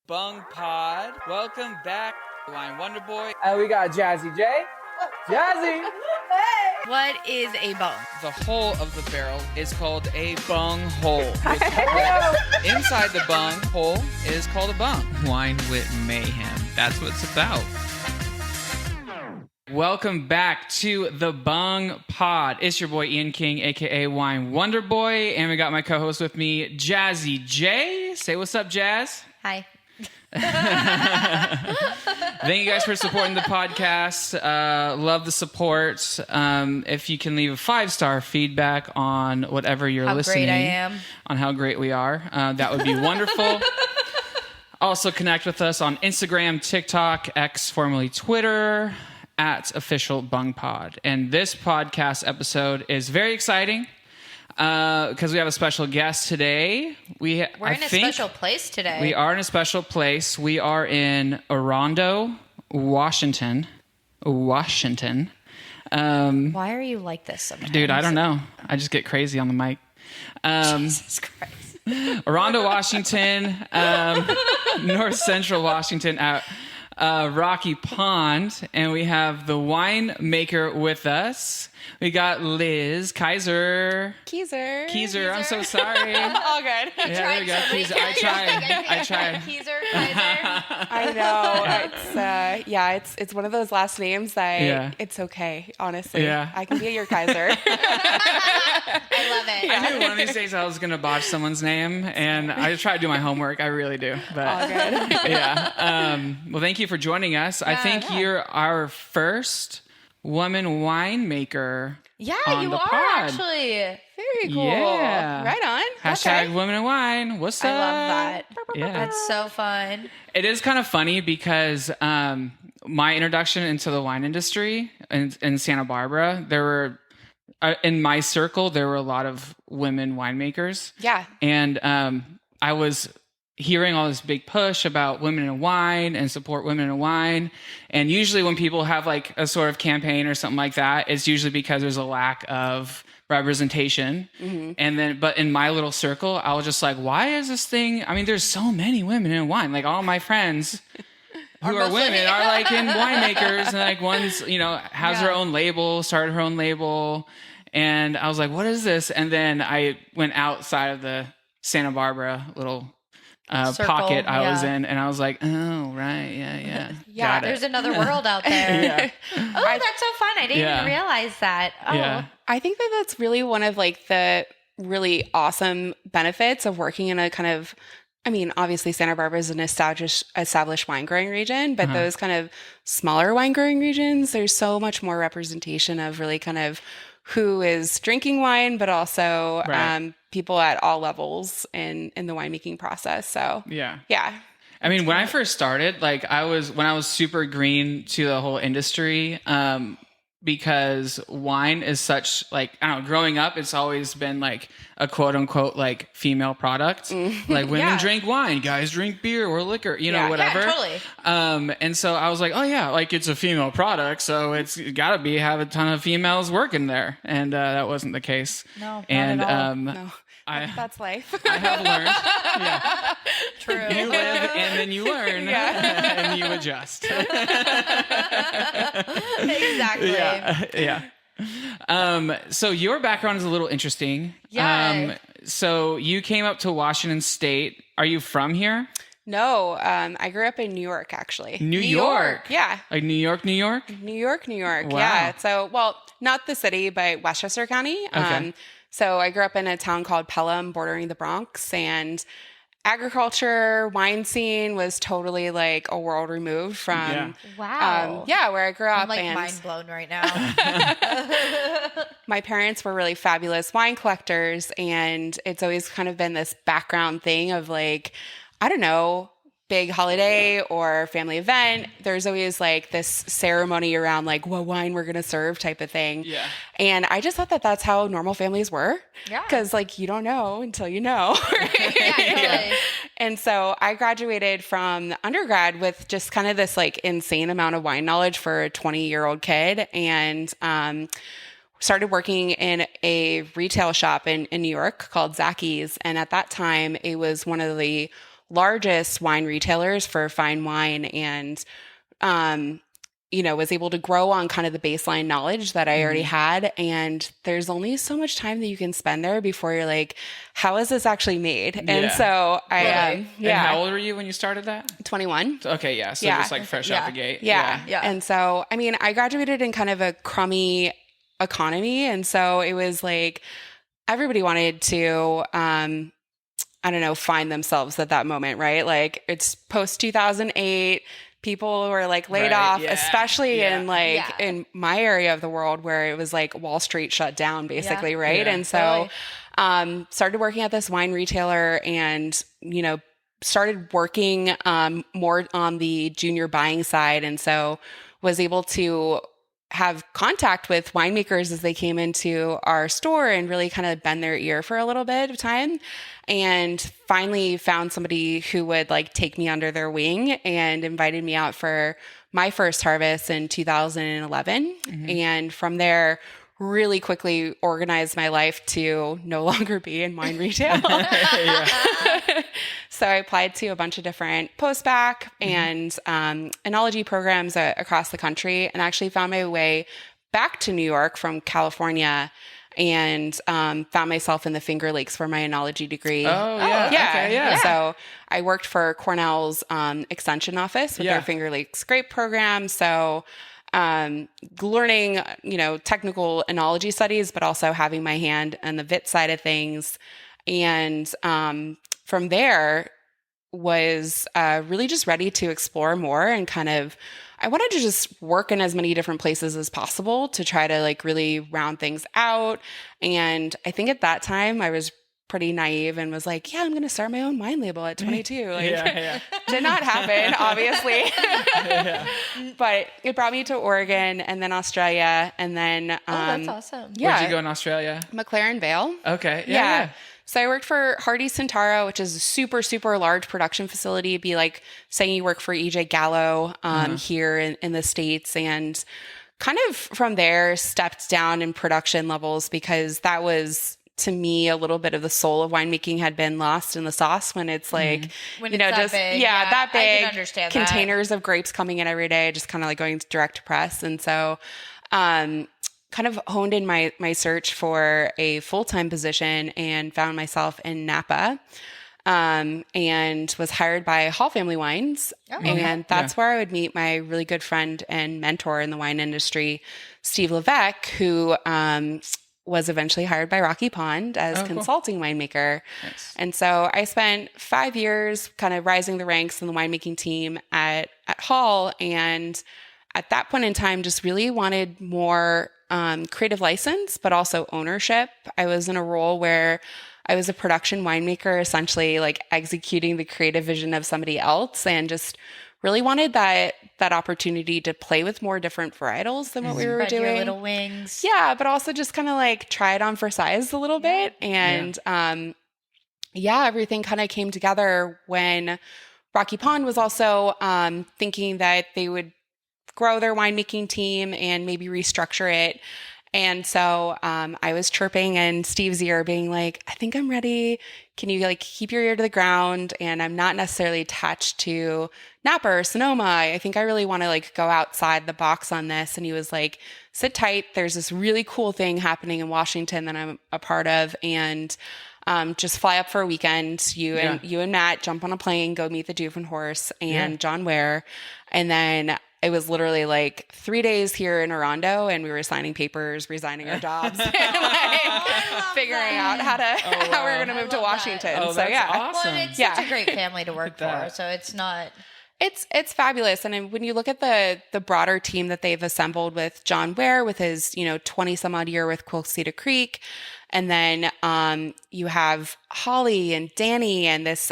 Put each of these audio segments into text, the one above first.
Bung Pod. Welcome back, Wine Wonder Boy. And we got Jazzy J. Jazzy! What is a bung? The hole of the barrel is called a bung hole. Inside the bung hole is called a bung. Wine with mayhem. That's what it's about. Welcome back to the Bung Pod. It's your boy Ian King, aka Wine Wonder Boy, and we got my co-host with me, Jazzy J. Say what's up, Jazz. Hi. Thank you guys for supporting the podcast. Love the support. If you can leave a 5-star feedback on whatever you're listening, how great I am, on how great we are, that would be wonderful. Also connect with us on Instagram, TikTok, X, formerly Twitter, at official Bung Pod. And this podcast episode is very exciting because we have a special guest today. We're in a special place today. We are in a special place. We are in Orondo, Washington. Why are you like this sometimes? Dude, I don't know. I just get crazy on the mic. Jesus Christ. Orondo, Washington, North Central Washington at Rocky Pond, and we have the winemaker with us. We got Liz Kaiser. Keiser. I'm so sorry. All good. Yeah, there we go. Keiser. I tried. Keiser, Kaiser. I know. It's one of those last names that it's okay, honestly. Yeah. I can be your Kaiser. I love it. I knew one of these days I was going to botch someone's name, and I try to do my homework. I really do. But, all good. Yeah. Well, thank you for joining us. I think you're our first woman winemaker. Yeah, on you the are pod. actually. Very cool. Yeah. Right on. Hashtag Okay. women in wine. What's up? I love that. Yeah. That's so fun. It is kind of funny because my introduction into the wine industry in Santa Barbara, there were, in my circle, there were a lot of women winemakers. Yeah. And I was hearing all this big push about women in wine and support women in wine. And usually when people have like a sort of campaign or something like that, it's usually because there's a lack of representation. Mm-hmm. And then, but in my little circle, I was just like, why is this thing? I mean, there's so many women in wine. Like all my friends who are women are like in winemakers, and like one's, has her own label, started her own label. And I was like, what is this? And then I went outside of the Santa Barbara little pocket I was in, and I was like, oh, right. Yeah. Yeah. There's another world out there. Yeah. Oh, that's so fun. I didn't even realize that. Oh. Yeah. I think that that's really one of like the really awesome benefits of working in a kind of, I mean, obviously Santa Barbara is an established wine growing region, but those kind of smaller wine growing regions, there's so much more representation of really kind of who is drinking wine, but also people at all levels in the winemaking process. So yeah. I mean, when I first started, like when I was super green to the whole industry, because wine is such like, I don't know, growing up, it's always been like a quote unquote like female product. Like women drink wine, guys drink beer or liquor, whatever. Yeah, totally. And so I was like, oh yeah, like it's a female product, so it's gotta have a ton of females working there. And that wasn't the case. No, not and at all. no, that's life. I have learned. Yeah. True. You live and then you learn and you adjust. Exactly. Yeah. So your background is a little interesting. Yeah. So you came up to Washington State. Are you from here? No, I grew up in New York, actually. New York? Yeah. Like New York? New York. Wow. Yeah. So, well, not the city, but Westchester County. Okay. So I grew up in a town called Pelham, bordering the Bronx, and agriculture, wine scene was totally like a world removed from, Wow. where I grew up. I'm like and mind blown right now. my parents were really fabulous wine collectors, and it's always kind of been this background thing of like, I don't know, big holiday or family event, there's always like this ceremony around like what wine we're going to serve type of thing. Yeah. And I just thought that that's how normal families were. Yeah. Because like you don't know until you know. Right? Yeah, totally. And so I graduated from undergrad with just kind of this like insane amount of wine knowledge for a 20-year-old kid, and started working in a retail shop in New York called Zacky's. And at that time, it was one of the largest wine retailers for fine wine, and was able to grow on kind of the baseline knowledge that I already had. And there's only so much time that you can spend there before you're like, how is this actually made? And so And how old were you when you started that? 21. Okay. Yeah. So just like fresh out the gate. Yeah. And so, I mean, I graduated in kind of a crummy economy. And so it was like, everybody wanted to, find themselves at that moment, right? Like it's post 2008. People were like laid off, especially in in my area of the world where it was like Wall Street shut down basically. Right. And so, started working at this wine retailer and, started working, more on the junior buying side. And so was able to have contact with winemakers as they came into our store and really kind of bend their ear for a little bit of time, and finally found somebody who would like take me under their wing and invited me out for my first harvest in 2011. And from there, really quickly organized my life to no longer be in wine retail. So I applied to a bunch of different post-bac and enology programs across the country, and actually found my way back to New York from California, and found myself in the Finger Lakes for my enology degree. So I worked for Cornell's extension office with their Finger Lakes grape program. So learning, technical enology studies, but also having my hand on the vit side of things. And from there was really just ready to explore more, and kind of, I wanted to just work in as many different places as possible to try to like really round things out. And I think at that time I was pretty naive and was like, I'm going to start my own wine label at 22. Like, did not happen, obviously. But it brought me to Oregon and then Australia. And then, that's awesome. Where'd you go in Australia? McLaren Vale. Okay. Yeah. So I worked for Hardy Centauro, which is a super, super large production facility. It'd be like saying you work for EJ Gallo here in the States. And kind of from there stepped down in production levels, because that was, to me, a little bit of the soul of winemaking had been lost in the sauce when it's like, when it's that big. That big. I can understand containers of grapes coming in every day, just kind of like going direct to press. And so, kind of honed in my search for a full-time position and found myself in Napa, and was hired by Hall Family Wines. And that's where I would meet my really good friend and mentor in the wine industry, Steve Levesque, who was eventually hired by Rocky Pond as consulting winemaker. Nice. And so I spent 5 years kind of rising the ranks in the winemaking team at Hall. And at that point in time, just really wanted more creative license, but also ownership. I was in a role where I was a production winemaker, essentially like executing the creative vision of somebody else, and just really wanted that opportunity to play with more different varietals than what we were doing. Your little wings. Yeah, but also just kind of like try it on for size a little bit. And everything kind of came together when Rocky Pond was also thinking that they would grow their winemaking team and maybe restructure it. And so I was chirping in Steve's ear being like, I think I'm ready. Can you like keep your ear to the ground? And I'm not necessarily attached to Napa or Sonoma. I think I really want to like go outside the box on this. And he was like, sit tight. There's this really cool thing happening in Washington that I'm a part of. And just fly up for a weekend. You and Matt jump on a plane, go meet the Doof and Horse and John Ware. And then it was literally like 3 days here in Orondo, and we were signing papers, resigning our jobs, and like figuring out how we're going to move to Washington. Oh, so that's awesome. Well, it's such a great family to work for. So it's not. It's fabulous. And when you look at the broader team that they've assembled with John Ware, with his 20 some odd year with Quilceda Creek, and then you have Holly and Danny and this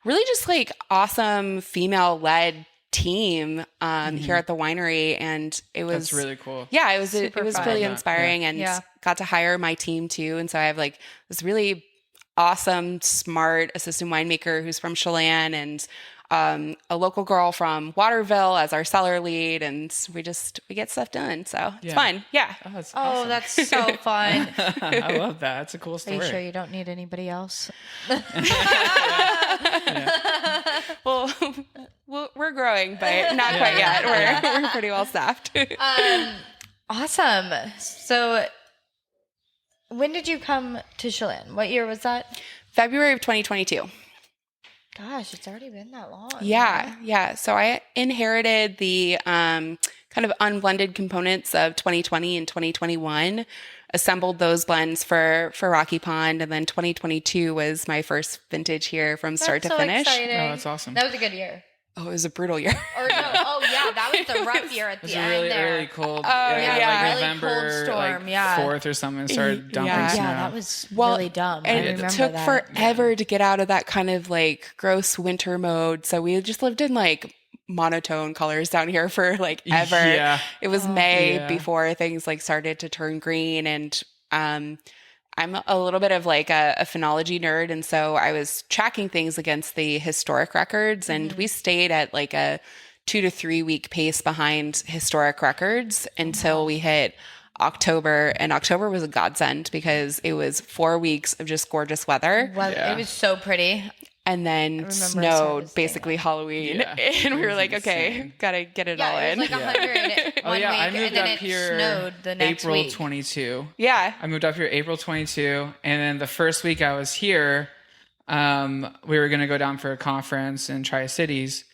really just like awesome female led team here at the winery. And it was that's really cool. Yeah, it was fun. really inspiring, and got to hire my team too. And so I have like this really awesome, smart assistant winemaker who's from Chelan, and a local girl from Waterville as our cellar lead, and we get stuff done. So it's fun. Yeah. Oh, that's awesome. That's so fun. I love that. That's a cool story. Are you sure you don't need anybody else? we're growing, but not quite yet. We're pretty well staffed. Awesome. So when did you come to Chelan? What year was that? February of 2022. Gosh, it's already been that long. Yeah. So I inherited the kind of unblended components of 2020 and 2021, assembled those blends for Rocky Pond, and then 2022 was my first vintage here from start to finish. Exciting. Oh, that's awesome. That was a good year. Oh, it was a brutal year. Or no, that was the rough year at It was the a end really, there. really cold. really November, cold storm, like 4th or something, it started dumping Yeah. snow. Yeah, that was really dumb. And I it remember took that. forever to get out of that kind of like gross winter mode. So we just lived in like monotone colors down here for like ever. Yeah. It was May Yeah. before things like started to turn green, and I'm a little bit of like a phenology nerd, and so I was tracking things against the historic records, and we stayed at like a 2 to 3 week pace behind historic records until we hit October, and October was a godsend because it was 4 weeks of just gorgeous weather. Well, Yeah. it was so pretty. And then remember snowed Sarah's basically Halloween. Yeah. And we It were was like, okay, insane. gotta get it all Yeah, it in. was like 100 Oh one yeah, I week, moved and then up it here snowed the next April week. 22. Yeah. I moved up here April 22, and then the first week I was here, we were gonna go down for a conference in Tri-Cities,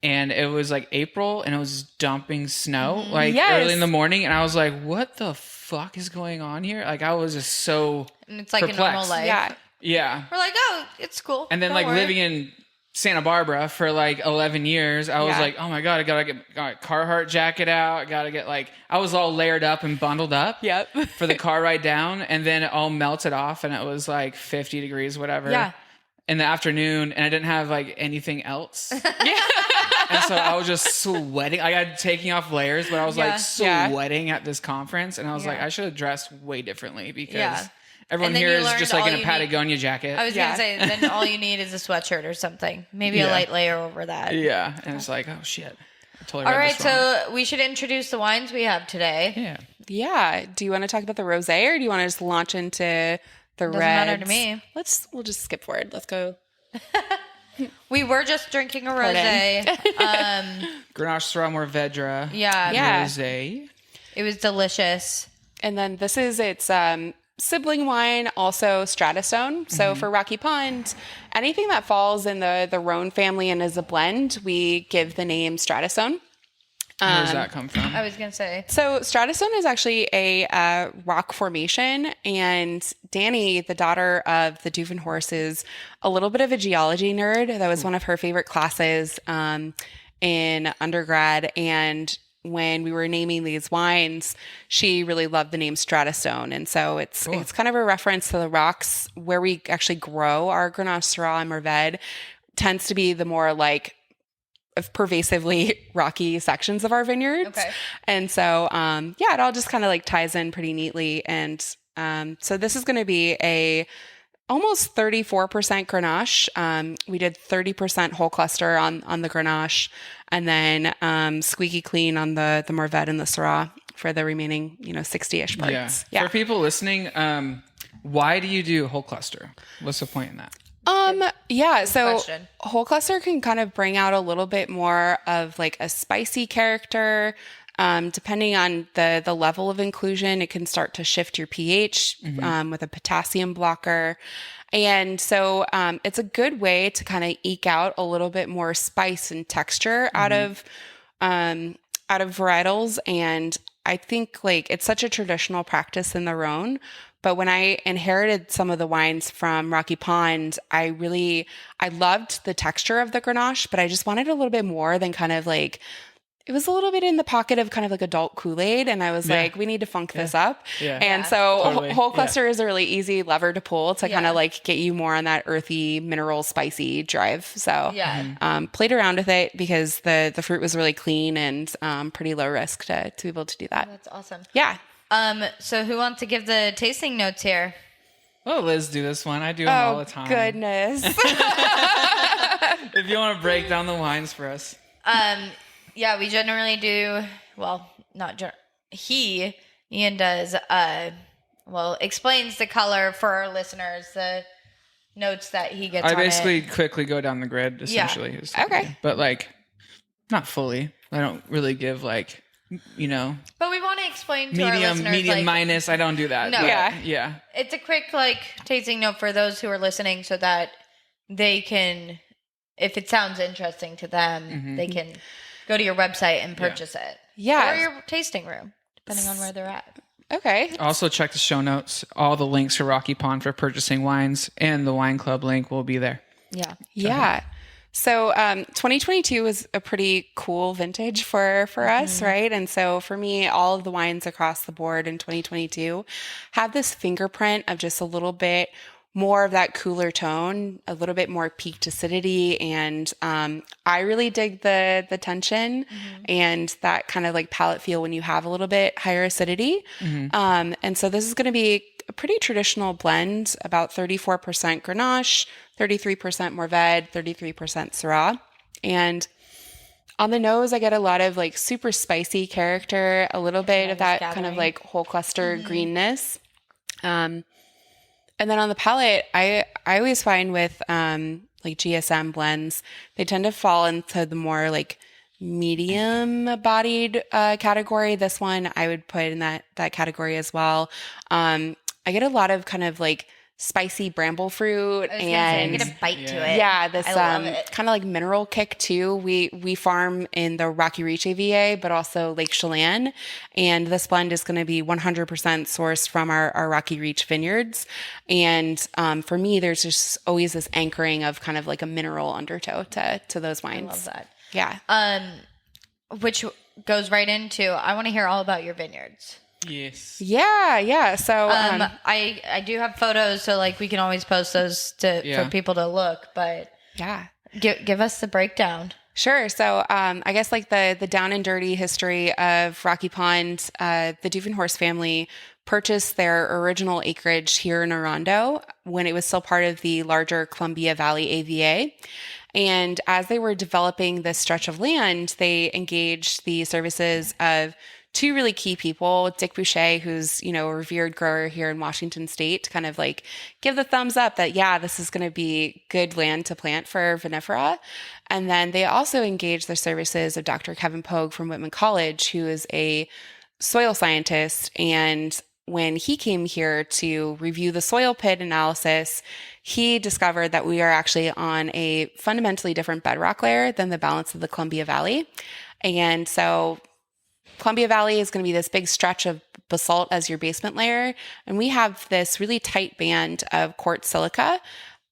and it was like April, and it was dumping snow like Yes. early in the morning, and I was like, "What the fuck is going on here?" Like I was just so And it's like a normal perplexed. life. Yeah. yeah. We're like, oh, it's cool. And then Don't like worry. living in Santa Barbara for like 11 years, I was Yeah. like, oh my God, I gotta get my Carhartt jacket out. I gotta get like, I was all layered up and bundled up Yep. for the car ride down. And then it all melted off and it was like 50 degrees, whatever. Yeah. In the afternoon, and I didn't have like anything else. And so I was just sweating. I got taking off layers, but I was Yeah. like Yeah. sweating at this conference. And I was like, Yeah. I should have dressed way differently because Yeah. everyone And then here you is learned just like all in a you need- Patagonia jacket. I was Yeah. gonna say, then all you need is a sweatshirt or something, maybe a Yeah. light layer over that. Yeah. And it's like, oh shit. I totally All read right, this wrong. so we should introduce the wines we have today. Yeah. Yeah. Do you want to talk about the rosé, or do you want to just launch into the Doesn't reds? matter to me. We'll just skip forward. Let's go. We were just drinking a Pardon. rosé. Grenache Syrah Mourvedre. Yeah, Yeah. Rosé. it was delicious. And then this is its sibling wine, also Stratasone. So for Rocky Pond, anything that falls in the Rhone family and is a blend, we give the name Stratasone. Where does that come from? I was gonna say. So Stratasone is actually a rock formation, and Danny, the daughter of the Duvenhorse, is a little bit of a geology nerd. That was one of her favorite classes in undergrad, and when we were naming these wines, she really loved the name Stratasone, and so it's kind of a reference to the rocks where we actually grow our Grenache, Syrah, and Mourvedre. Tends to be the more like of pervasively rocky sections of our vineyards. Okay. And so, it all just kind of like ties in pretty neatly. And so this is going to be a almost 34% Grenache. We did 30% whole cluster on the Grenache, and then squeaky clean on the Mourvedre and the Syrah for the remaining, 60-ish parts. Yeah. For people listening, why do you do whole cluster? What's the point in that? So question. whole cluster can kind of bring out a little bit more of like a spicy character. Depending on the level of inclusion, it can start to shift your pH with a potassium blocker. And so it's a good way to kind of eke out a little bit more spice and texture out of varietals. And I think like it's such a traditional practice in the Rhone. But when I inherited some of the wines from Rocky Pond, I loved the texture of the Grenache, but I just wanted a little bit more than kind of like, it was a little bit in the pocket of kind of like adult Kool-Aid. And I was like, we need to funk this up. Yeah. And so Totally. whole cluster is a really easy lever to pull to kind Yeah. of like get you more on that earthy, mineral, spicy drive. So Yeah. played around with it because the fruit was really clean and pretty low risk to be able to do that. That's awesome. Yeah. So who wants to give the tasting notes here? Well, Liz, do this one. I do them all the time. Goodness. If you want to break down the wines for us. Yeah, we generally do. Well, not Ian does. Explains the color for our listeners. The notes that he gets I on basically it. quickly go down the grid, essentially. is- Okay. But like, not fully. I don't really give like, you know, But we want to explain to our listeners, medium like, minus. I don't do that. No. but Yeah. Yeah. it's a quick like tasting note for those who are listening so that they can, if it sounds interesting to them, they can go to your website and purchase it. Yeah. Or your tasting room, depending on where they're at. Okay. Also, check the show notes. All the links to Rocky Pond for purchasing wines and the wine club link will be there. Yeah. Yeah. So 2022 was a pretty cool vintage for us, right? And so for me, all of the wines across the board in 2022 have this fingerprint of just a little bit more of that cooler tone, a little bit more peaked acidity. And I really dig the tension and that kind of like palate feel when you have a little bit higher acidity. And so this is going to be a pretty traditional blend, about 34% Grenache, 33% Mourvèdre, 33% Syrah. And on the nose, I get a lot of like super spicy character, a little bit of that kind of like whole cluster greenness. And then on the palate, I always find with like GSM blends, they tend to fall into the more like medium bodied category. This one I would put in that category as well. I get a lot of kind of like spicy bramble fruit And and get a bite to it. yeah, this I love it. kind of like mineral kick too. We farm in the Rocky Reach AVA, but also Lake Chelan, and this blend is going to be 100% sourced from our Rocky Reach vineyards. And for me, there's just always this anchoring of kind of like a mineral undertow to those wines. I love that. Yeah. Which goes right into, I want to hear all about your vineyards. Yes. Yeah. So I do have photos, so like we can always post those for people to look. But yeah. give us the breakdown. Sure. So, I guess like the down and dirty history of Rocky Pond, the Duvenhorst family purchased their original acreage here in Orondo when it was still part of the larger Columbia Valley AVA. And as they were developing this stretch of land, they engaged the services of two really key people, Dick Boucher, who's, a revered grower here in Washington State, to kind of like give the thumbs up that, yeah, this is going to be good land to plant for vinifera. And then they also engaged the services of Dr. Kevin Pogue from Whitman College, who is a soil scientist. And when he came here to review the soil pit analysis, he discovered that we are actually on a fundamentally different bedrock layer than the balance of the Columbia Valley. And so Columbia Valley is going to be this big stretch of basalt as your basement layer. And we have this really tight band of quartz silica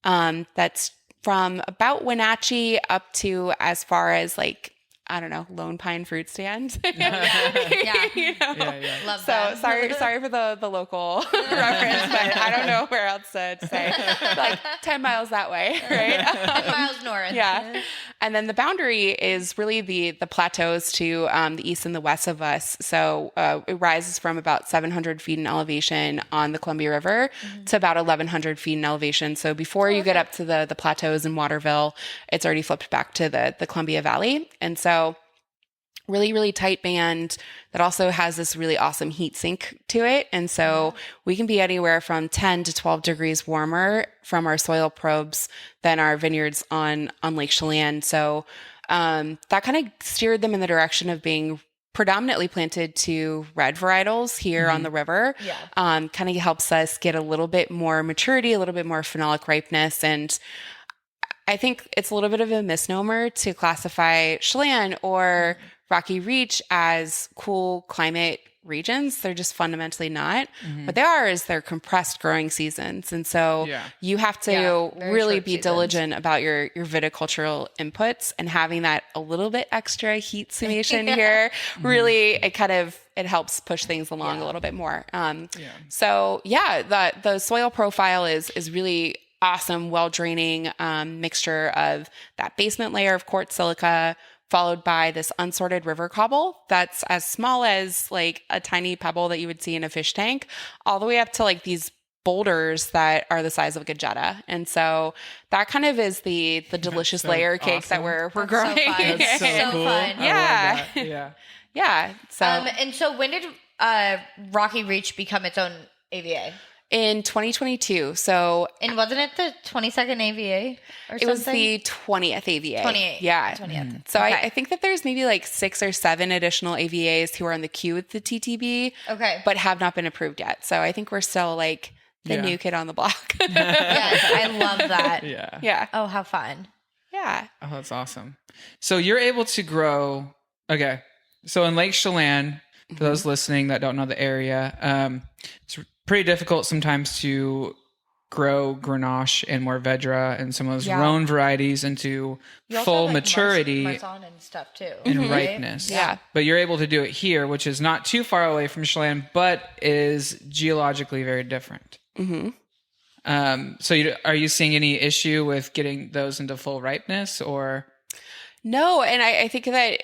that's from about Wenatchee up to as far as like, I don't know, Lone Pine Fruit Stand. Yeah. Love So that. sorry for the local reference, but I don't know where else to say. Like 10 miles that way, right? 10 miles north. Yeah. And then the boundary is really the plateaus to the east and the west of us. So it rises from about 700 feet in elevation on the Columbia River to about 1,100 feet in elevation. So before you get up to the plateaus in Waterville, it's already flipped back to the Columbia Valley. And so really, really tight band that also has this really awesome heat sink to it. And so we can be anywhere from 10 to 12 degrees warmer from our soil probes than our vineyards on Lake Chelan. So that kind of steered them in the direction of being predominantly planted to red varietals here on the river. Yeah. Kind of helps us get a little bit more maturity, a little bit more phenolic ripeness. And I think it's a little bit of a misnomer to classify Chelan or Rocky Reach as cool climate regions. They're just fundamentally not. What they are is they're compressed growing seasons. And so you have to really be diligent about your viticultural inputs, and having that a little bit extra heat summation here, really, it helps push things along a little bit more. So the soil profile is really awesome, well draining mixture of that basement layer of quartz silica, followed by this unsorted river cobble that's as small as like a tiny pebble that you would see in a fish tank, all the way up to like these boulders that are the size of a gajetta. And so that kind of is the delicious layer cake that we're growing. So fun. That's so cool. fun. I love that. Yeah. So And so when did Rocky Reach become its own AVA? In 2022. So And wasn't it the 22nd AVA or something? it was the 20th AVA. 28th. Yeah. 20th. So Okay. I think that there's maybe like 6 or 7 additional AVAs who are on the queue with the TTB, Okay. but have not been approved yet. So I think we're still like the new kid on the block. Yes, I love that. Yeah. Yeah. Oh, how fun. Yeah. Oh, that's awesome. So you're able to grow. Okay. So in Lake Chelan, for those listening that don't know the area, it's pretty difficult sometimes to grow Grenache and Mourvedre and some of those Rhone varieties into You also full have, like, maturity Marsanne and stuff too. and right? ripeness. Yeah. But you're able to do it here, which is not too far away from Chelan, but is geologically very different. So are you seeing any issue with getting those into full ripeness or? No, and I think that,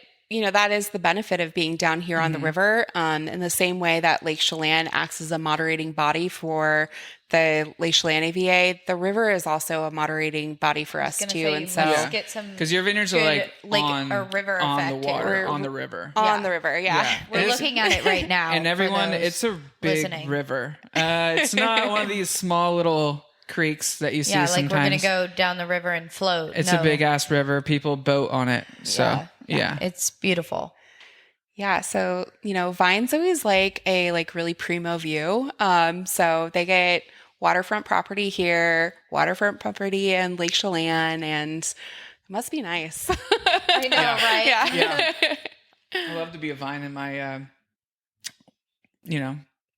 that is the benefit of being down here on the river, in the same way that Lake Chelan acts as a moderating body for the Lake Chelan AVA. The river is also a moderating body for us too. And so, get some because your vineyards are good like lake on, or river on effect the water, too. on the river. on the river, yeah. We're And it's- looking at it right now. And for everyone, those it's a big listening. river. It's not one of these small little creeks that you see Yeah, like sometimes. we're gonna go down the river and float. It's No. a big ass river. People boat on it. So yeah. It's beautiful. Yeah, so vines always like a really primo view. So they get waterfront property here, waterfront property in Lake Chelan, and it must be nice. I know, right? Yeah. I love to be a vine in my,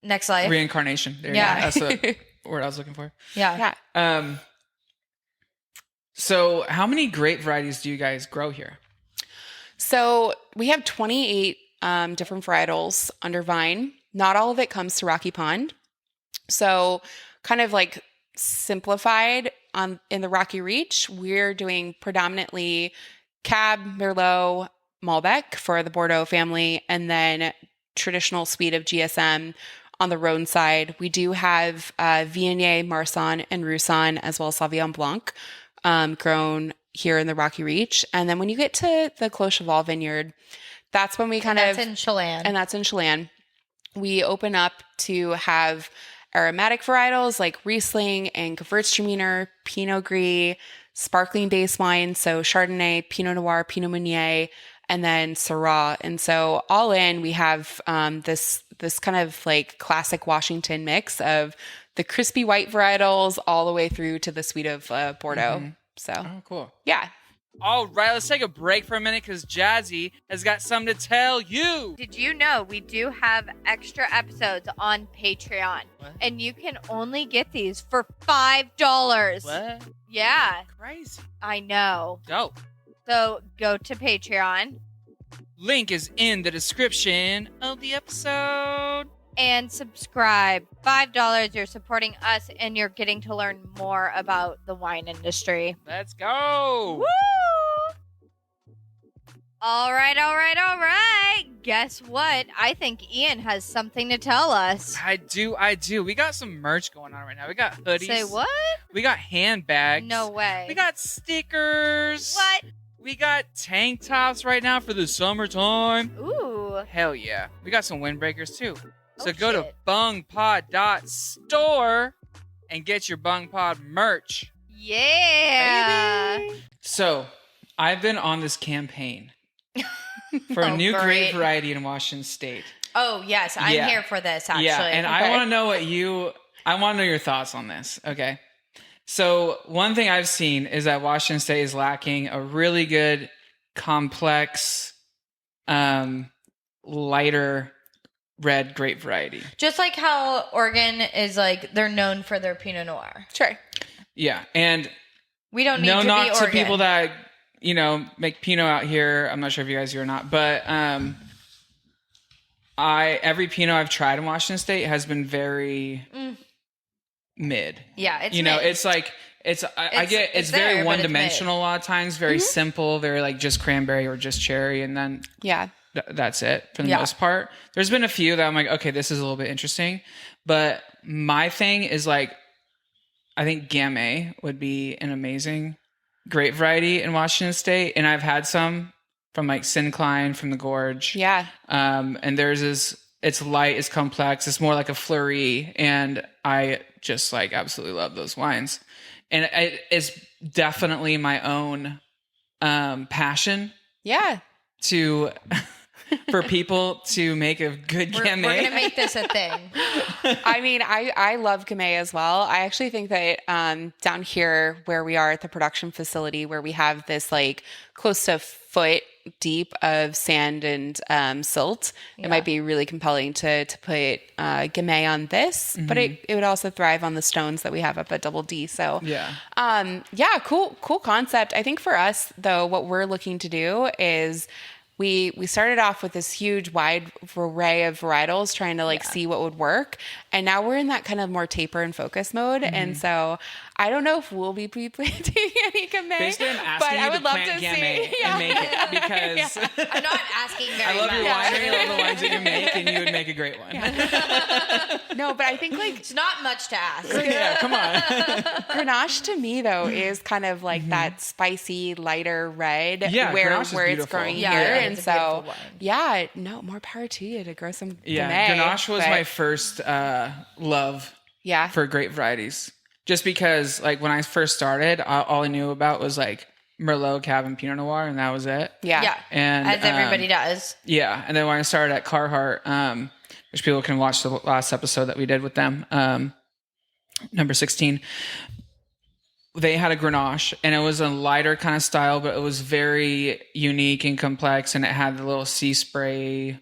Next life. reincarnation. There Yeah. you go. That's the word I was looking for. Yeah. Yeah. So how many grape varieties do you guys grow here? So we have 28 different varietals under vine. Not all of it comes to Rocky Pond. So kind of like simplified in the Rocky Reach, we're doing predominantly Cab, Merlot, Malbec for the Bordeaux family, and then traditional suite of GSM on the Rhone side. We do have Viognier, Marsanne, and Roussanne, as well as Sauvignon Blanc, grown here in the Rocky Reach. And then when you get to the Clos Cheval vineyard, that's when we That's in Chelan. and that's in Chelan. We open up to have aromatic varietals like Riesling and Gewürztraminer, Pinot Gris, sparkling base wine, so Chardonnay, Pinot Noir, Pinot Meunier, and then Syrah. And so all in, we have this kind of like classic Washington mix of the crispy white varietals all the way through to the suite of Bordeaux. So Oh, cool. yeah. All right, let's take a break for a minute because Jazzy has got something to tell you. Did you know we do have extra episodes on Patreon? What? And you can only get these for $5. What? Yeah, Crazy. I know. Dope. So go to Patreon Link is in the description of the episode. and subscribe. $5, you're supporting us and you're getting to learn more about the wine industry. Let's go. Woo! All right. Guess what? I think Ian has something to tell us. I do. We got some merch going on right now. We got hoodies. Say what? We got handbags. No way. We got stickers. What? We got tank tops right now for the summertime. Ooh. Hell yeah. We got some windbreakers too. So Oh, go to shit. bungpod.store and get your bungpod merch. Yeah. So I've been on this campaign for a Oh, new grape great. variety in Washington State. Oh, yes. I'm Yeah. here for this, actually. Yeah, and I Okay. want to know I want to know your thoughts on this. Okay. So one thing I've seen is that Washington State is lacking a really good, complex, lighter red grape variety. Just like how Oregon is they're known for their Pinot Noir. Sure. Yeah, and We don't need no to be knock Oregon. to people that make Pinot out here. I'm not sure if you guys do or not, but every Pinot I've tried in Washington State has been very mid. Yeah, it's it's mid. I get it's very there, but one it's dimensional a lot of times, very simple, very like just cranberry or just cherry, and then Yeah. that's it for the Yeah. most part. There's been a few that I'm like, okay, this is a little bit interesting, but my thing is like, I think Gamay would be an amazing grape variety in Washington State, and I've had some from like Syncline from the Gorge. Yeah. And theirs is it's light, it's complex, it's more like a fleury, and I just like absolutely love those wines. And it's definitely my own passion Yeah. to for people to make a good Gamay. We're gonna make this a thing. I mean, I love Gamay as well. I actually think that down here where we are at the production facility, where we have this like close to foot deep of sand and silt, it might be really compelling to put Gamay on this, but it would also thrive on the stones that we have up at Double D. So cool concept. I think for us though, what we're looking to do is we started off with this huge wide array of varietals trying to like see what would work. And now we're in that kind of more taper and focus mode. And so I don't know if we'll be planting any Gamay. Basically, I'm asking but you I would to love plant to Gamay see. and make it because I'm not asking very I love your much. winery, I love the wines that you make, and you would make a great one. No, but I think like It's not much to ask. Yeah, come on. Grenache to me though is kind of like that spicy, lighter red where Grenache is it's beautiful. growing Yeah, here. yeah, And it's a beautiful so wine. no, more power to you to grow some Yeah, Gamay. Grenache was but- my first love yeah. for grape varieties. Just because, like, when I first started, all I knew about was like Merlot, Cab, and Pinot Noir, and that was it. Yeah. And As everybody does. Yeah, and then when I started at Carhartt, which people can watch the last episode that we did with them, number 16, they had a Grenache, and it was a lighter kind of style, but it was very unique and complex, and it had the little sea spray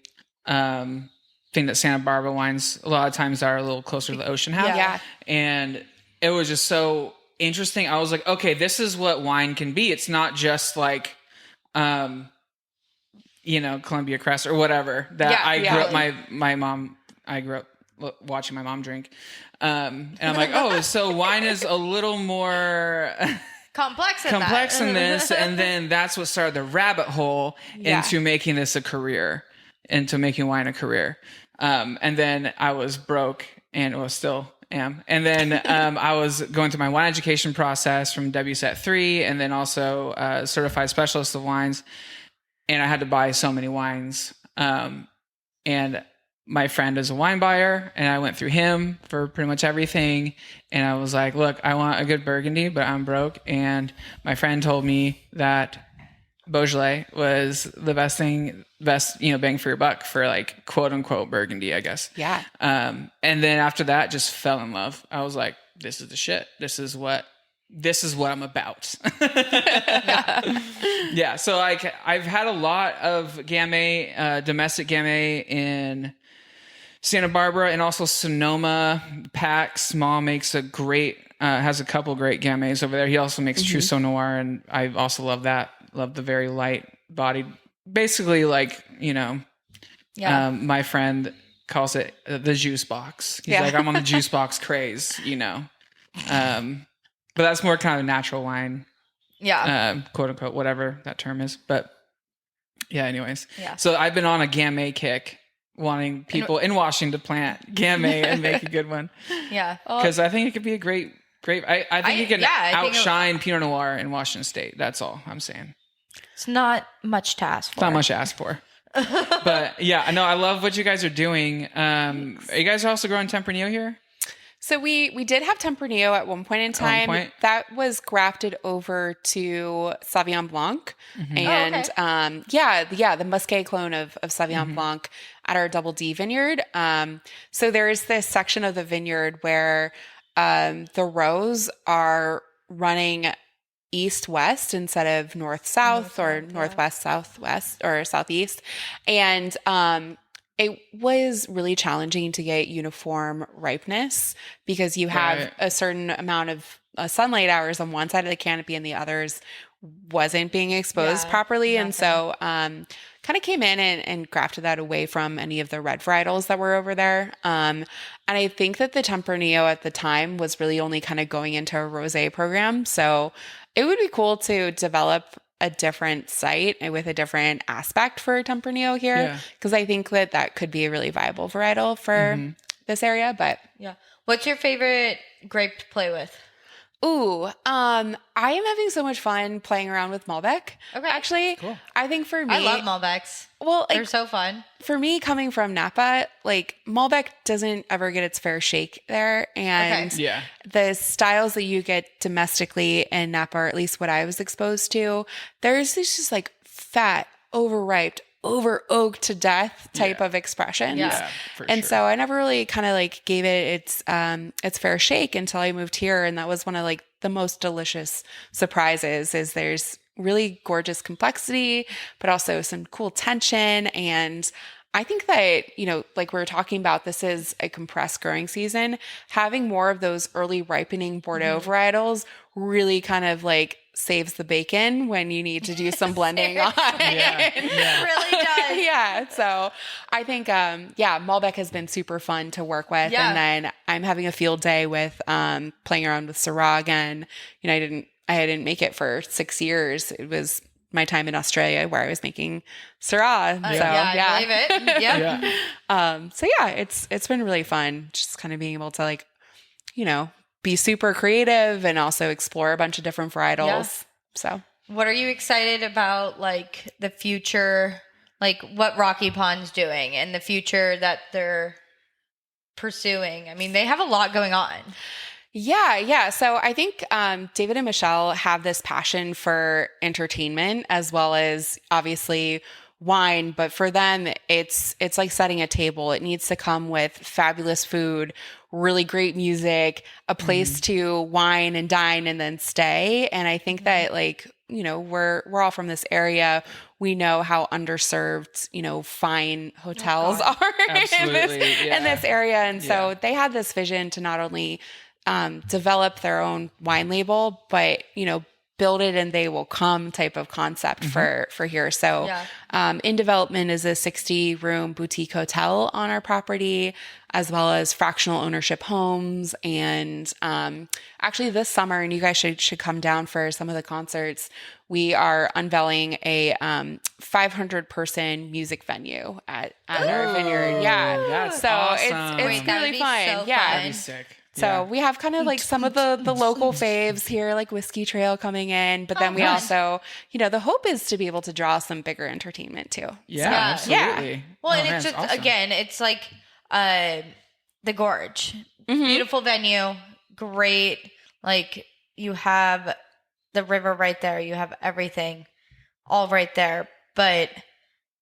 thing that Santa Barbara wines a lot of times are a little closer to the ocean have. Yeah. And it was just so interesting. I was like, okay, this is what wine can be. It's not just like, Columbia Crest or whatever that I grew up, my mom, I grew up watching my mom drink. And I'm like, oh, so wine is a little more Complex in this. And then that's what started the rabbit hole into making this a career, into making wine a career. And then I was broke and still am. And then I was going through my wine education process from WSET 3 and then also certified specialist of wines. And I had to buy so many wines. And my friend is a wine buyer and I went through him for pretty much everything. And I was like, look, I want a good Burgundy, but I'm broke. And my friend told me that Beaujolais was the best bang for your buck for like quote unquote Burgundy, I guess. Yeah. And then after that, just fell in love. I was like, this is the shit. This is what I'm about. Yeah. So like I've had a lot of Gamay, domestic Gamay in Santa Barbara and also Sonoma. Pax Small makes has a couple great Gamays over there. He also makes Trousseau Noir, and I also love that. Love the very light bodied, basically like, my friend calls it the juice box. He's like, I'm on the juice box craze, but that's more kind of a natural wine. Yeah. Quote unquote, whatever that term is. But yeah, anyways. Yeah. So I've been on a Gamay kick, wanting people in Washington to plant Gamay and make a good one. Yeah. Because I think it could be a great, I think you can outshine Pinot Noir in Washington State. That's all I'm saying. It's not much to ask for. It's not much to ask for. But yeah, I know. I love what you guys are doing. Are you guys also growing Tempranillo here? So we did have Tempranillo at one point in time. That was grafted over to Sauvignon Blanc. And the Muscat clone of Sauvignon Blanc at our Double D vineyard. So there's this section of the vineyard where the rows are running east-west instead of north-south or northwest-southwest or southeast. And it was really challenging to get uniform ripeness because you have a certain amount of sunlight hours on one side of the canopy and the others wasn't being exposed properly. And so kind of came in and grafted that away from any of the red varietals that were over there. And I think that the Tempranillo at the time was really only kind of going into a rosé program. So it would be cool to develop a different site with a different aspect for Tempranillo here. Because I think that could be a really viable varietal for this area. But yeah. What's your favorite grape to play with? Ooh, I am having so much fun playing around with Malbec. Okay. Actually, Cool. I think for me, I love Malbecs. well, They're like, so fun. for me, coming from Napa, like Malbec doesn't ever get its fair shake there. And Okay. Yeah. the styles that you get domestically in Napa, or at least what I was exposed to, there's this just like fat, overripe, over oaked to death type Yeah. of expressions. Yeah. For And sure. so I never really kind of like gave it its fair shake until I moved here. And that was one of like the most delicious surprises is there's really gorgeous complexity, but also some cool tension. And I think that, you know, like we were talking about, this is a compressed growing season. Having more of those early ripening Bordeaux varietals really kind of like saves the bacon when you need to do some blending on. Yeah. It really does. Yeah. So I think, Malbec has been super fun to work with. Yeah. And then I'm having a field day with playing around with Syrah again. You know, I didn't make it for 6 years. It was my time in Australia where I was making Syrah. So I believe it. Yep. Yeah. so yeah, it's been really fun just kind of being able to like, you know, be super creative and also explore a bunch of different varietals. Yeah. So What are you excited about, like the future, like what Rocky Pond's doing and the future that they're pursuing? I mean, they have a lot going on. yeah. So I think David and Michelle have this passion for entertainment as well as obviously wine, but for them it's like setting a table. It needs to come with fabulous food, really great music, a place to wine and dine and then stay. And I think that like, you know, we're all from this area. We know how underserved, you know, fine hotels are Absolutely, in this area. And so they had this vision to not only develop their own wine label, but, you know, build it and they will come type of concept for here. So in development is a 60-room boutique hotel on our property, as well as fractional ownership homes. And actually this summer, and you guys should come down for some of the concerts, we are unveiling a 500-person music venue at our vineyard. Yeah. That's So awesome. it's Wait, that would really be fun. so Yeah. fun. That'd be sick. So we have kind of like some of the local faves here, like Whiskey Trail coming in, but then we fun. also, you know, the hope is to be able to draw some bigger entertainment too. Yeah, So, yeah. absolutely. Well, Oh, and man, it's just, awesome. again, it's like the Gorge. Beautiful venue. Great. Like you have the river right there. You have everything all right there. But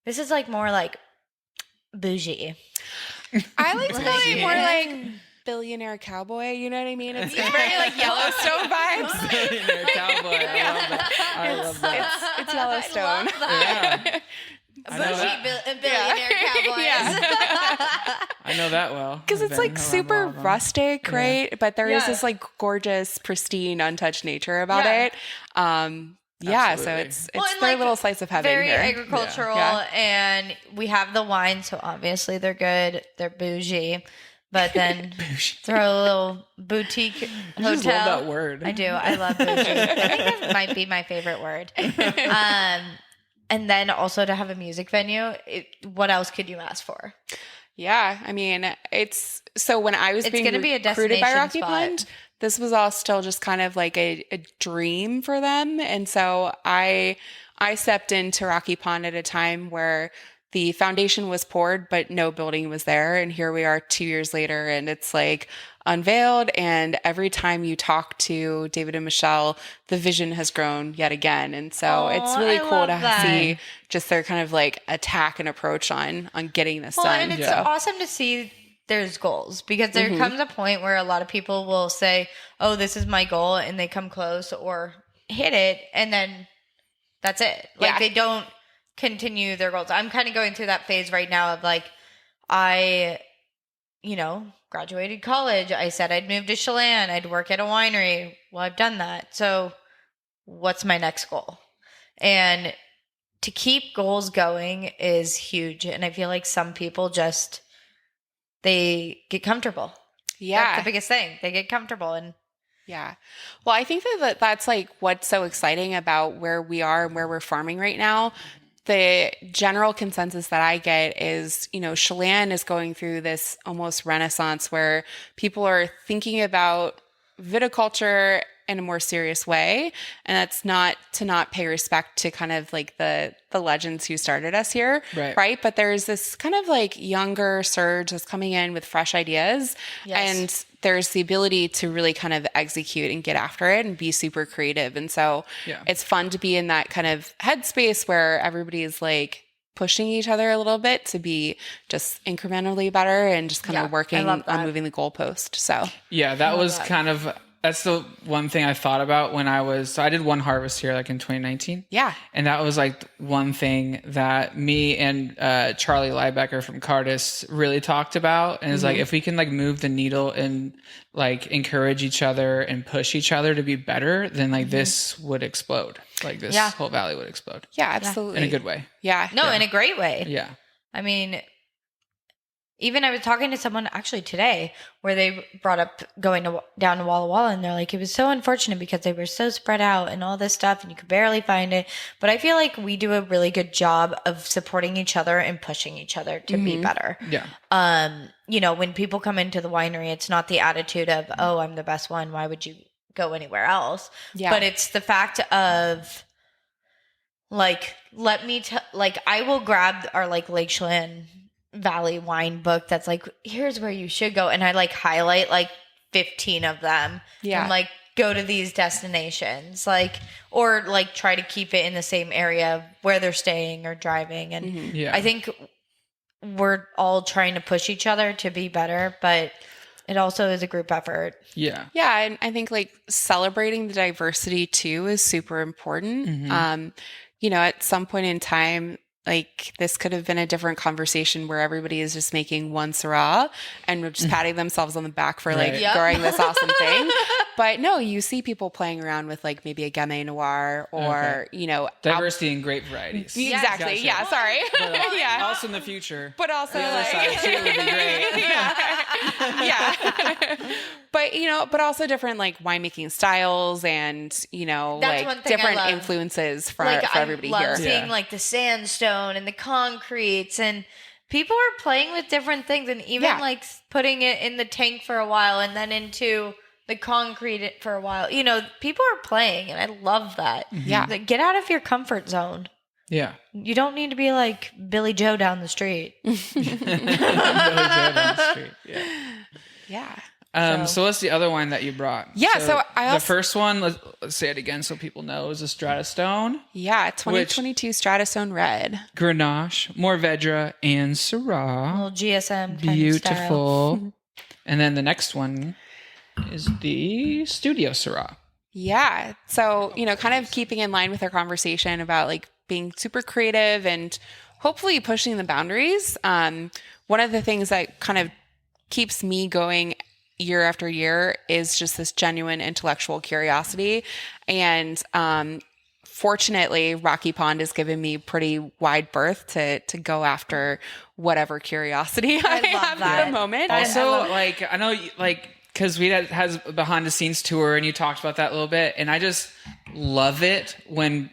this is like more like bougie. I like to call it Bougie. more like billionaire cowboy, you know what I mean? It's very like Yellowstone vibes. Billionaire cowboy. I love that. I love that. It's Yellowstone. Yeah. I know Bougie that. billionaire cowboys. I know that well. Because I've it's been like around super all of them. rustic, right? But there is Yeah. this like gorgeous, pristine, untouched nature about Yeah. it. Yeah, so Absolutely. it's Well, and, their like, little slice of heaven Very here. agricultural, Yeah. and we have the wine, so obviously they're good. They're bougie, but then throw a little boutique You hotel. just love that word. I do. I love bougie. I think that might be my favorite word. And then also to have a music venue. What else could you ask for? Yeah, I mean, it's so when I was It's being gonna be a recruited by destination Rocky spot. Pond, this was all still just kind of like a dream for them. And so I stepped into Rocky Pond at a time where the foundation was poured, but no building was there. And here we are 2 years later, and it's like unveiled. And every time you talk to David and Michelle, the vision has grown yet again. And so it's Aw, really I cool love to that. see just their kind of like attack and approach on getting this Well, done. and it's So- awesome to see there's goals, because there comes a point where a lot of people will say, "Oh, this is my goal," and they come close or hit it, and then that's it. Like Yeah. they don't continue their goals. I'm kind of going through that phase right now of like, I, graduated college. I said I'd move to Chelan. I'd work at a winery. Well, I've done that. So what's my next goal? And to keep goals going is huge. And I feel like some people just, they get comfortable. yeah. That's the biggest thing. They get comfortable. And Yeah. Well, I think that's like what's so exciting about where we are and where we're farming right now. The general consensus that I get is, Chelan is going through this almost renaissance where people are thinking about viticulture in a more serious way. And that's not to not pay respect to kind of like the legends who started us here. Right. But there's this kind of like younger surge that's coming in with fresh ideas. Yes. And there's the ability to really kind of execute and get after it and be super creative. And so it's fun to be in that kind of headspace where everybody's like pushing each other a little bit to be just incrementally better and just kind of working on moving the goalpost. So that was kind of, that's the one thing I thought about when so I did one harvest here like in 2019. Yeah. And that was like one thing that me and Charlie Liebecker from Cardis really talked about. And it's like, if we can like move the needle and like encourage each other and push each other to be better, then like this would explode. Like this whole valley would explode. Yeah, absolutely. In a good way. Yeah. No, in a great way. Yeah. I mean, even I was talking to someone actually today where they brought up going down to Walla Walla, and they're like, it was so unfortunate because they were so spread out and all this stuff and you could barely find it. But I feel like we do a really good job of supporting each other and pushing each other to be better. Yeah. You know, when people come into the winery, it's not the attitude of, oh, I'm the best one, why would you go anywhere else? Yeah. But it's the fact of like, I will grab our like Lake Chelan Valley wine book that's like, here's where you should go, and I like highlight like 15 of them and like go to these destinations, like, or like try to keep it in the same area where they're staying or driving. And I think we're all trying to push each other to be better, but it also is a group effort. Yeah. And I think like celebrating the diversity too is super important. You know, at some point in time, like this could have been a different conversation where everybody is just making one Syrah and just patting themselves on the back for like growing this awesome thing. But no, you see people playing around with like maybe a Gamay Noir or, you know, diversity in grape varieties. Exactly. Gotcha. Yeah. Sorry. But also in the future. But also the other like, side too would be great. But, you know, but also different like winemaking styles and, you know, That's like different influences for everybody I here. love seeing like the sandstone and the concretes, and people are playing with different things, and even like putting it in the tank for a while and then into the concrete for a while. You know, people are playing, and I love that. Yeah. Like, get out of your comfort zone. Yeah. You don't need to be like Billy Joe down the street. Billy Joe down the street. Yeah. So what's the other wine that you brought? Yeah, so I also... The first one, let's say it again so people know, is a Stratasone. Yeah, 2022 Stratasone Red. Grenache, Mourvedre, and Syrah. Little GSM kind Beautiful. of style. And then the next one is the Studio Syrah. Yeah. So, you know, kind of keeping in line with our conversation about like being super creative and hopefully pushing the boundaries. One of the things that kind of keeps me going year after year is just this genuine intellectual curiosity. And fortunately, Rocky Pond has given me pretty wide berth to go after whatever curiosity I have at the moment. Also, like, I know, like, because we has a behind the scenes tour and you talked about that a little bit. And I just love it when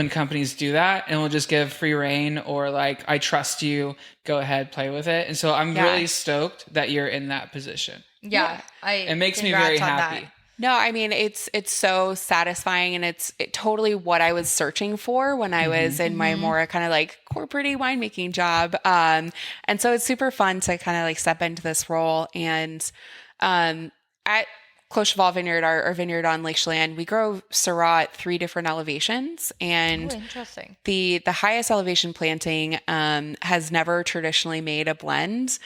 companies do that and will just give free reign or like, I trust you, go ahead, play with it. And so I'm really stoked that you're in that position. Yeah. It makes me very happy. No, I mean, it's so satisfying, and it's totally what I was searching for when I was in my more kind of like corporate-y winemaking job. And so it's super fun to kind of like step into this role. And at Clos Cheval Vineyard, our vineyard on Lake Chelan, we grow Syrah at 3 different elevations. And interesting. The highest elevation planting has never traditionally made a blend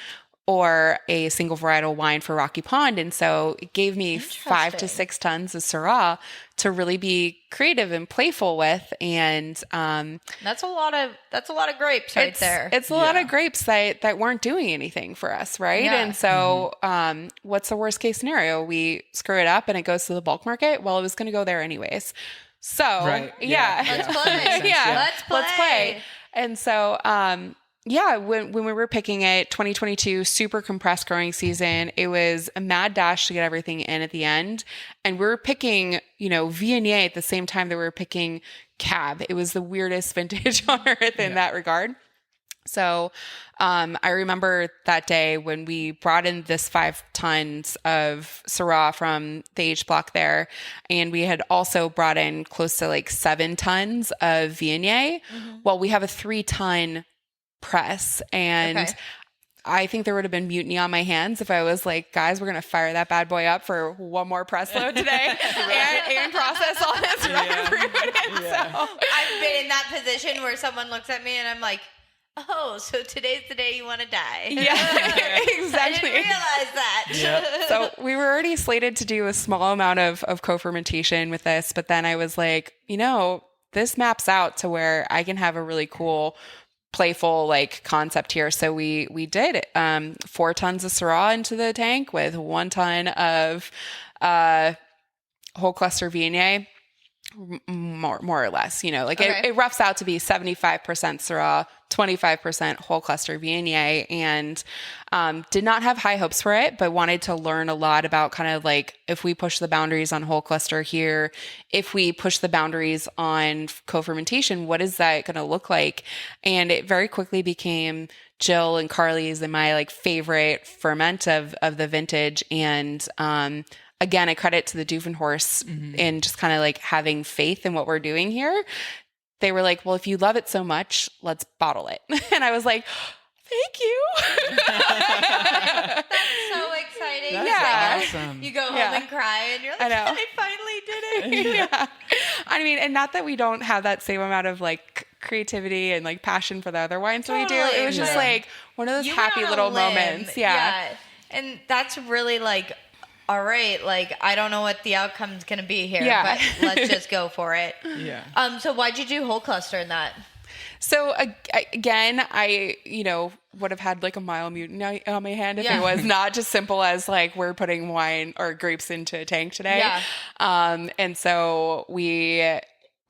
or a single varietal wine for Rocky Pond. And so it gave me 5 to 6 tons of Syrah to really be creative and playful with. And that's a lot of grapes right there. It's a lot of grapes that weren't doing anything for us, right? Yeah. And so what's the worst case scenario? We screw it up and it goes to the bulk market. Well, it was going to go there anyways. So Let's play. Let's play. And so when we were picking it, 2022, super compressed growing season, it was a mad dash to get everything in at the end. And we were picking, you know, Viognier at the same time that we were picking Cab. It was the weirdest vintage on earth in that regard. So I remember that day when we brought in this 5 tons of Syrah from the aged block there, and we had also brought in close to like 7 tons of Viognier. Well, we have a 3-ton press, and I think there would have been mutiny on my hands if I was like, guys, we're going to fire that bad boy up for one more press load today and process all this red fruit. So I've been in that position where someone looks at me and I'm like, oh, so today's the day you want to die. Yeah, exactly. I didn't realize that. Yep. So we were already slated to do a small amount of co-fermentation with this, but then I was like, this maps out to where I can have a really cool playful like concept here. So we did 4 tons of Syrah into the tank with 1 ton of whole cluster Viognier, more or less, it roughs out to be 75% Syrah, 25% whole cluster Viognier, and did not have high hopes for it, but wanted to learn a lot about kind of like if we push the boundaries on whole cluster here, if we push the boundaries on co-fermentation, what is that going to look like? And it very quickly became Jill and Carly's and my like favorite ferment of the vintage. And again, I credit to the Doofenhorst in just kind of like having faith in what we're doing here. They were like, well, if you love it so much, let's bottle it. And I was like, thank you. That's so exciting. That's awesome. You go home and cry and you're like, I know. I finally did it. I mean, and not that we don't have that same amount of like creativity and like passion for the other wines that we do. It was just like one of those happy little moments. Yeah. And that's really like, all right, like, I don't know what the outcome's going to be here, but let's just go for it. Yeah. So why'd you do whole cluster in that? So again, I, would have had like a mild mutiny on my hand if it was not just simple as like, we're putting wine or grapes into a tank today. Yeah. And so we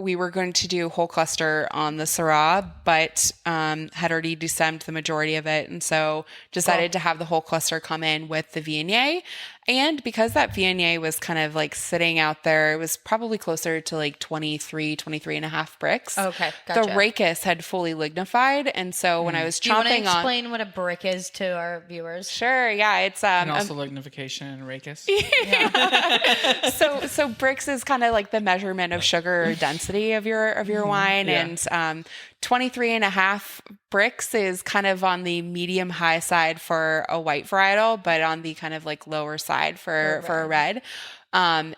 were going to do whole cluster on the Syrah, but had already destemmed the majority of it. And so decided to have the whole cluster come in with the Viognier. And because that Viognier was kind of like sitting out there, it was probably closer to like 23 and a half bricks. Okay, gotcha. The Rachis had fully lignified. And so when I was Do you want to chomping on... explain what a brick is to our viewers? Sure, yeah. It's and also lignification and Rachis. So bricks is kind of like the measurement of sugar density of your wine. Yeah. And 23 and a half bricks is kind of on the medium high side for a white varietal, but on the kind of like lower side for a red. And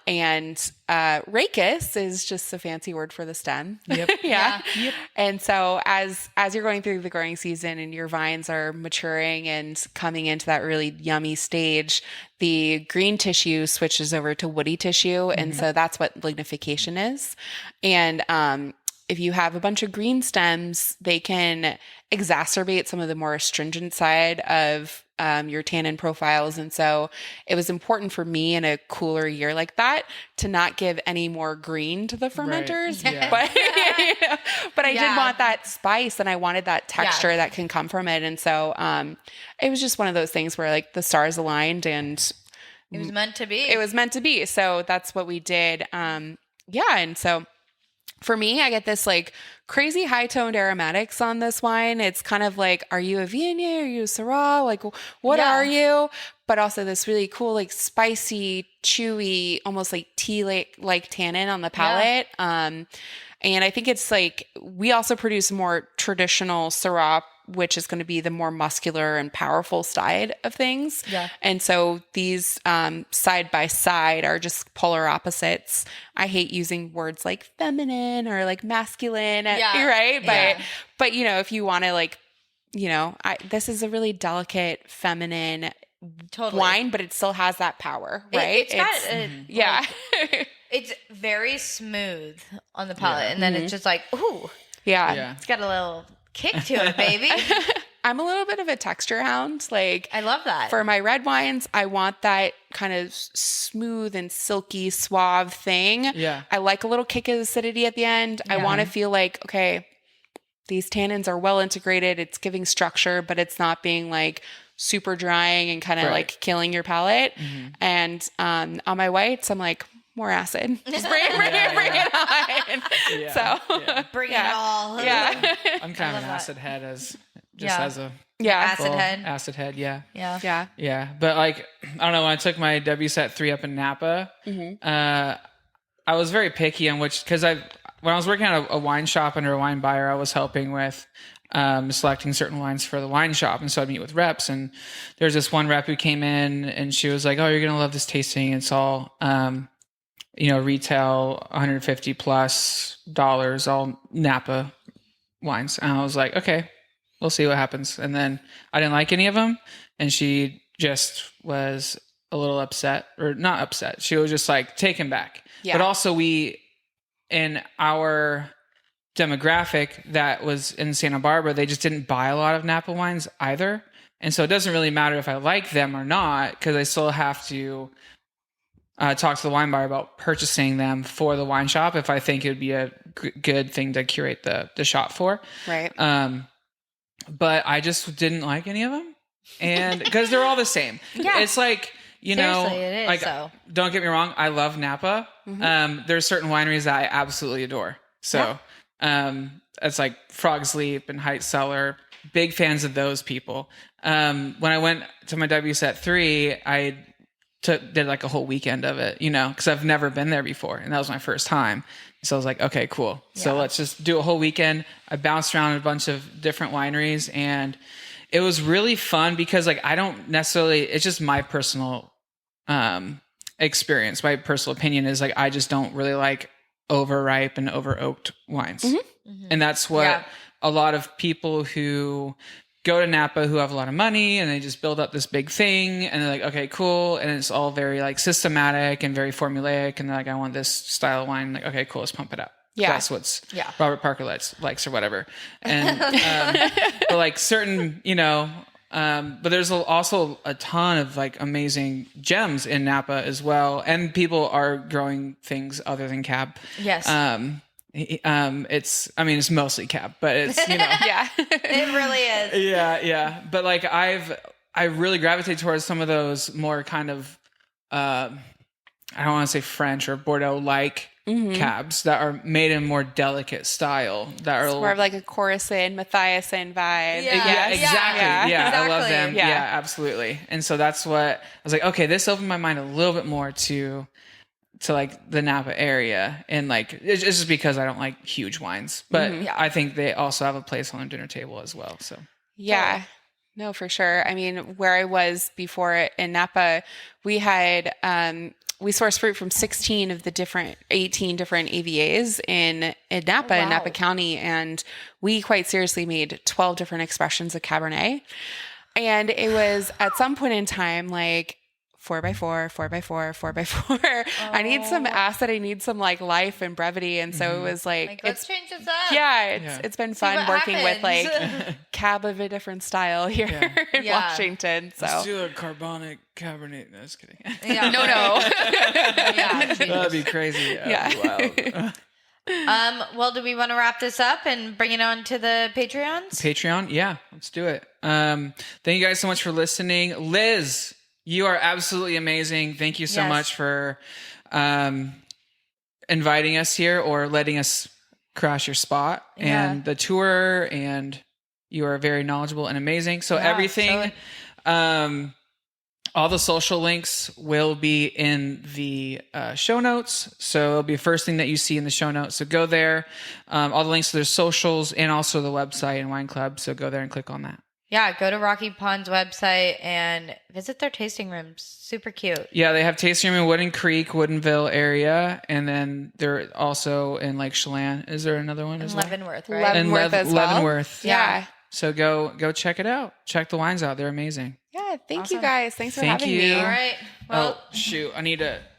Rachis is just a fancy word for the stem. Yep. Yeah. Yep. And so as you're going through the growing season and your vines are maturing and coming into that really yummy stage, the green tissue switches over to woody tissue. And so that's what lignification is. And, if you have a bunch of green stems, they can exacerbate some of the more astringent side of your tannin profiles. And so it was important for me in a cooler year like that to not give any more green to the fermenters. Right. Yeah. But I did want that spice and I wanted that texture that can come from it. And so it was just one of those things where like the stars aligned and it was meant to be. It was meant to be. So that's what we did. And so for me, I get this like crazy high toned aromatics on this wine. It's kind of like, are you a Viognier? Are you a Syrah? Like, what are you? But also this really cool, like spicy, chewy, almost like tea like tannin on the palate. And I think it's like, we also produce more traditional Syrah, which is going to be the more muscular and powerful side of things. Yeah. And so these side by side are just polar opposites. I hate using words like feminine or like masculine, right? But if you want to like, this is a really delicate feminine wine, but it still has that power, right? It's very smooth on the palate, and then it's just like, ooh, it's got a little kick to it, baby. I'm a little bit of a texture hound. Like, I love that. For my red wines, I want that kind of smooth and silky, suave thing. Yeah. I like a little kick of acidity at the end. I want to feel like, okay, these tannins are well integrated. It's giving structure, but it's not being like super drying and kind of like killing your palate. And on my whites, I'm like, more acid. Just bring it on. Bring it all. Yeah. I'm kind of an acid head, as just Yeah. has a Yeah. Acid full head. acid head. Yeah. Yeah. Yeah. Yeah. But like, I don't know, when I took my WSET 3 up in Napa, I was very picky on which, because when I was working at a wine shop under a wine buyer, I was helping with selecting certain wines for the wine shop. And so I'd meet with reps, and there's this one rep who came in and she was like, "Oh, you're going to love this tasting. It's all, retail $150 plus, all Napa wines." And I was like, okay, we'll see what happens. And then I didn't like any of them. And she just was a little upset, or not upset. She was just like taken back. Yeah. But also in our demographic that was in Santa Barbara, they just didn't buy a lot of Napa wines either. And so it doesn't really matter if I like them or not, because I still have to talk to the wine buyer about purchasing them for the wine shop if I think it would be a good thing to curate the shop for. Right. But I just didn't like any of them. And because they're all the same. Yeah. It's like, Seriously, it is, like, so. Don't get me wrong, I love Napa. There's certain wineries that I absolutely adore. So it's like Frog's Leap and Height Cellar. Big fans of those people. When I went to my WSET 3, I did like a whole weekend of it, because I've never been there before. And that was my first time. So I was like, okay, cool. So let's just do a whole weekend. I bounced around a bunch of different wineries, and it was really fun because like, I don't necessarily, it's just my personal experience. My personal opinion is like, I just don't really like overripe and over oaked wines. And that's what a lot of people who go to Napa who have a lot of money and they just build up this big thing and they're like, okay, cool. And it's all very like systematic and very formulaic. And they're like, I want this style of wine. Like, okay, cool. Let's pump it up. Yeah. That's what's Robert Parker likes or whatever. And, but like certain, but there's also a ton of like amazing gems in Napa as well. And people are growing things other than cab. Yes. It's mostly cab, but it's, Yeah. It really is. yeah. But like I really gravitate towards some of those more kind of, I don't want to say French or Bordeaux-like cabs that are made in more delicate style. That are More of like a Coruscant, Mathiasen vibe. Yeah, exactly. Yeah, I love them. Exactly. Yeah, absolutely. And so that's what I was like, okay, this opened my mind a little bit more to like the Napa area. And like, it's just because I don't like huge wines, but I think they also have a place on the dinner table as well. So Yeah. No, for sure. I mean, where I was before in Napa, we had, we sourced fruit from 18 different AVAs in Napa, in Napa County. And we quite seriously made 12 different expressions of Cabernet. And it was at some point in time, like 4x4, 4x4, 4x4. I need some acid. I need some like life and brevity. And so it was like Let's change this up. Yeah, it's been fun what working with like happens. cab of a different style here in Washington. So let's do a carbonic Cabernet. No, just kidding. Yeah. no. Yeah. That'd be crazy. Yeah. Well, do we want to wrap this up and bring it on to the Patreons? Patreon? Yeah, let's do it. Thank you guys so much for listening. Liz, you are absolutely amazing. Thank you so much for inviting us here or letting us crash your spot and the tour. And you are very knowledgeable and amazing. So everything, all the social links will be in the show notes. So it'll be the first thing that you see in the show notes. So go there. All the links to their socials and also the website and wine club. So go there and click on that. Yeah, go to Rocky Pond's website and visit their tasting rooms. Super cute. Yeah, they have tasting room in Wooden Creek, Woodinville area, and then they're also in Lake Chelan. Is there another one as well? Leavenworth, right? Leavenworth as well. Leavenworth. Yeah. So go check it out. Check the wines out. They're amazing. Yeah. Thank you guys. Thanks for Thank having you. me. All right. Well, Oh, shoot.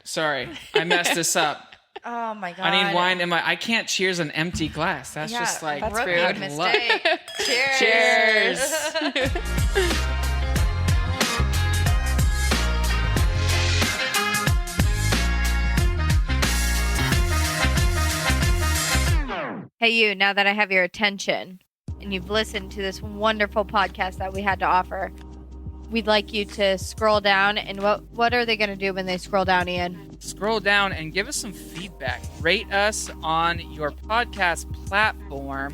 Sorry. I messed this up. oh my God. I need wine in my, I can't cheers an empty glass. That's just like, that's rookie rude. mistake. Cheers. Cheers. Hey, you, now that I have your attention and you've listened to this wonderful podcast that we had to offer, we'd like you to scroll down. And what are they going to do when they scroll down, Ian? Scroll down and give us some feedback. Rate us on your podcast platform,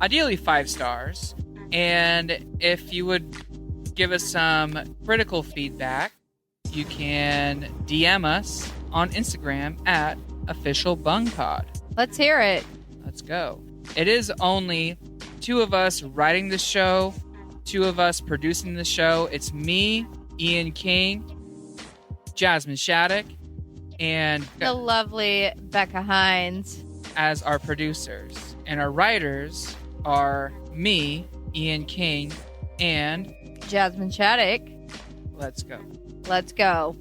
ideally 5 stars. And if you would give us some critical feedback, you can DM us on Instagram at officialbungpod. Let's hear it. Let's go. It is only 2 of us writing the show, 2 of us producing the show. It's me, Ian King, Jasmine Shattuck, and The lovely Becca Hines. as our producers. And our writers are me, Ian King, and Jasmine Shattuck. let's go. Let's go.